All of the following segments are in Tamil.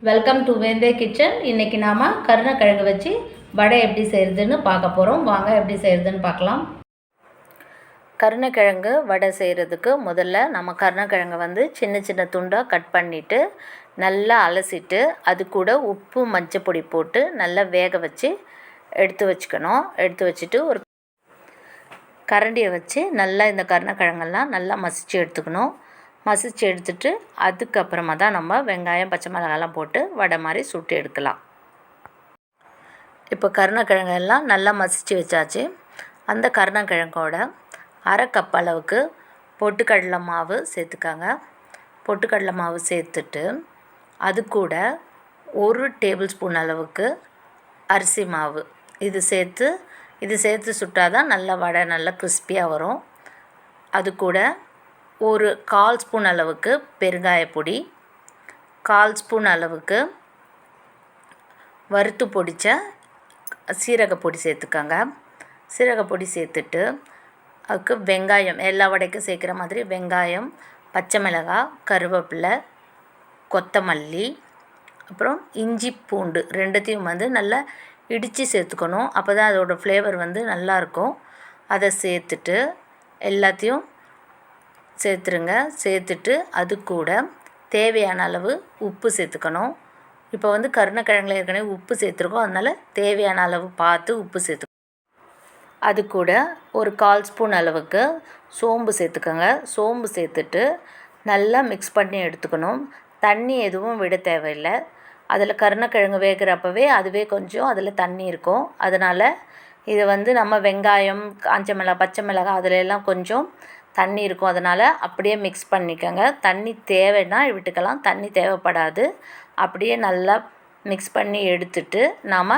வெல்கம் டு வேந்தே கிச்சன். இன்றைக்கி நாம் கருணக்கிழங்கு வச்சு வடை எப்படி செய்கிறதுன்னு பார்க்க போகிறோம். வாங்க எப்படி செய்கிறதுன்னு பார்க்கலாம். கருணக்கிழங்கு வடை செய்கிறதுக்கு முதல்ல நம்ம கருணக்கிழங்கை வந்து சின்ன சின்ன துண்டாக கட் பண்ணிவிட்டு நல்லா அலசிட்டு அது கூட உப்பு மஞ்சப்பொடி போட்டு நல்லா வேக வச்சு எடுத்து வச்சுக்கணும். எடுத்து வச்சுட்டு ஒரு கரண்டியை வச்சு நல்லா இந்த கருணக்கிழங்கெல்லாம் நல்லா மசித்து எடுத்துக்கணும். மசித்து எடுத்துட்டு அதுக்கப்புறமா தான் நம்ம வெங்காயம் பச்சை மிளகாலாம் போட்டு வடை மாதிரி சுட்டு எடுக்கலாம். இப்போ கருணக்கிழங்கெல்லாம் நல்லா மசித்து வச்சாச்சு. அந்த கருணக்கிழங்கோட அரை கப் அளவுக்கு பொட்டுக்கடலை மாவு சேர்த்துக்காங்க. பொட்டுக்கடலை மாவு சேர்த்துட்டு அது கூட 1 டேபிள் ஸ்பூன் அளவுக்கு அரிசி மாவு இது சேர்த்து சுட்டால் தான் நல்லா வடை நல்லா கிறிஸ்பியாக வரும். அது கூட ஒரு 1/4 ஸ்பூன் அளவுக்கு பெருங்காயப்பொடி, 1/4 ஸ்பூன் அளவுக்கு வறுத்து பொடித்த சீரகப்பொடி சேர்த்துக்கோங்க. சீரகப்பொடி சேர்த்துட்டு அதுக்கு வெங்காயம், எல்லா வடைக்கும் சேர்க்குற மாதிரி வெங்காயம், பச்சை மிளகாய், கருவேப்பிலை, கொத்தமல்லி, அப்புறம் இஞ்சி பூண்டு ரெண்டுத்தையும் வந்து நல்லா இடித்து சேர்த்துக்கணும். அப்போ தான் அதோடய ஃப்ளேவர் வந்து நல்லாயிருக்கும். அதை சேர்த்துட்டு எல்லாத்தையும் சேர்த்துருங்க. சேர்த்துட்டு அது கூட தேவையான அளவு உப்பு சேர்த்துக்கணும். இப்போ வந்து கருணக்கிழங்குல ஏற்கனவே உப்பு சேர்த்துருக்கோம், அதனால் தேவையான அளவு பார்த்து உப்பு சேர்த்துக்கணும். அது கூட ஒரு 1/4 ஸ்பூன் அளவுக்கு சோம்பு சேர்த்துக்கோங்க. சோம்பு சேர்த்துட்டு நல்லா மிக்ஸ் பண்ணி எடுத்துக்கணும். தண்ணி எதுவும் விட தேவையில்லை. அதில் கருணக்கிழங்கு வேகிறப்பவே அதுவே கொஞ்சம் அதில் தண்ணி இருக்கும். அதனால் இது வந்து நம்ம வெங்காயம், காஞ்ச மிளகாய், பச்சை மிளகாய் அதில் எல்லாம் கொஞ்சம் தண்ணி இருக்கும். அதனால் அப்படியே மிக்ஸ் பண்ணிக்கோங்க. தண்ணி தேவைன்னா விட்டுக்கலாம், தண்ணி தேவைப்படாது. அப்படியே நல்லா மிக்ஸ் பண்ணி எடுத்துட்டு நாம்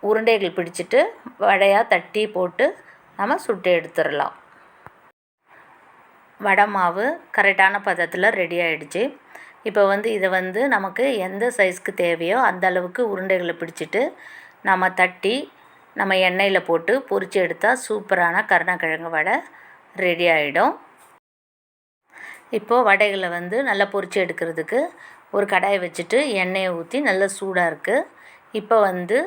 உருண்டைகள் பிடிச்சிட்டு வடையாக தட்டி போட்டு நம்ம சுட்டு எடுத்துடலாம். வடை மாவு கரெக்டான பதத்தில் ரெடி ஆகிடுச்சு. இப்போ வந்து இதை வந்து நமக்கு எந்த சைஸ்க்கு தேவையோ அந்த அளவுக்கு உருண்டைகளை பிடிச்சிட்டு நம்ம தட்டி நம்ம எண்ணெயில் போட்டு பொரித்து எடுத்தால் சூப்பரான கருணக்கிழங்கு வடை ரெடி ஆகிடும். இப்போது வடைகளை வந்து நல்லா பொரித்து எடுக்கிறதுக்கு ஒரு கடாயை வச்சுட்டு எண்ணெயை ஊற்றி நல்லா சூடாக இருக்குது. இப்போ வந்து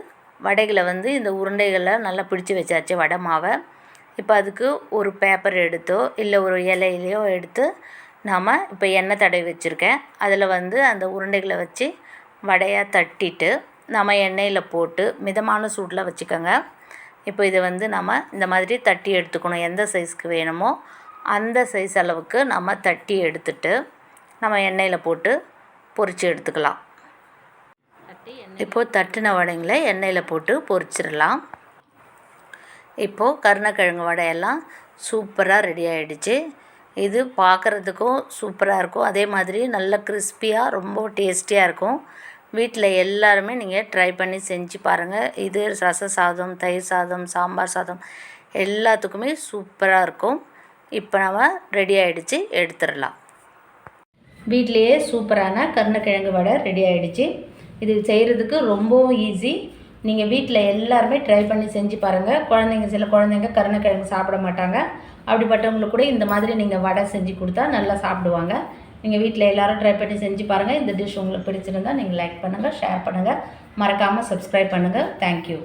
வடைகளை வந்து இந்த உருண்டைகளை நல்லா பிடிச்சி வச்சாச்சு வடை மாவை. இப்போ அதுக்கு ஒரு பேப்பர் எடுத்தோ இல்லை ஒரு இலையிலையோ எடுத்து நாம் இப்போ எண்ணெய் தடவி வச்சுருக்கேன். அதில் வந்து அந்த உருண்டைகளை வச்சு வடையாக தட்டிட்டு நம்ம எண்ணெயில் போட்டு மிதமான சூடில் வச்சுக்கோங்க. இப்போ இதை வந்து நம்ம இந்த மாதிரி தட்டி எடுத்துக்கணும். எந்த சைஸ்க்கு வேணுமோ அந்த சைஸ் அளவுக்கு நம்ம தட்டி எடுத்துட்டு நம்ம எண்ணெயில் போட்டு பொரித்து எடுத்துக்கலாம். இப்போது தட்டின வடைங்களை எண்ணெயில் போட்டு பொரிச்சிடலாம். இப்போது கருணக்கிழங்கு வடையெல்லாம் சூப்பராக ரெடி ஆகிடுச்சு. இது பார்க்குறதுக்கும் சூப்பராக இருக்கும், அதே மாதிரி நல்ல கிறிஸ்பியாக ரொம்ப டேஸ்டியாக இருக்கும். வீட்டில் எல்லாருமே நீங்கள் ட்ரை பண்ணி செஞ்சு பாருங்கள். இது ரச சாதம், தயிர் சாதம், சாம்பார் சாதம் எல்லாத்துக்குமே சூப்பராக இருக்கும். இப்போ நம்ம ரெடி ஆகிடுச்சு, எடுத்துடலாம். வீட்டிலையே சூப்பரான கருணக்கிழங்கு வடை ரெடி ஆகிடுச்சு. இது செய்கிறதுக்கு ரொம்பவும் ஈஸி. நீங்கள் வீட்டில் எல்லாருமே ட்ரை பண்ணி செஞ்சு பாருங்கள். சில குழந்தைங்க கருணக்கிழங்கு சாப்பிட மாட்டாங்க. அப்படிப்பட்டவங்களுக்கு கூட இந்த மாதிரி நீங்கள் வடை செஞ்சு கொடுத்தா நல்லா சாப்பிடுவாங்க. நீங்கள் வீட்டில் எல்லோரும் ட்ரை பண்ணி செஞ்சு பாருங்கள். இந்த டிஷ் உங்களுக்கு பிடிச்சிருந்தால் நீங்கள் லைக் பண்ணுங்கள், ஷேர் பண்ணுங்கள், மறக்காமல் சப்ஸ்கிரைப் பண்ணுங்கள். தேங்க்யூ.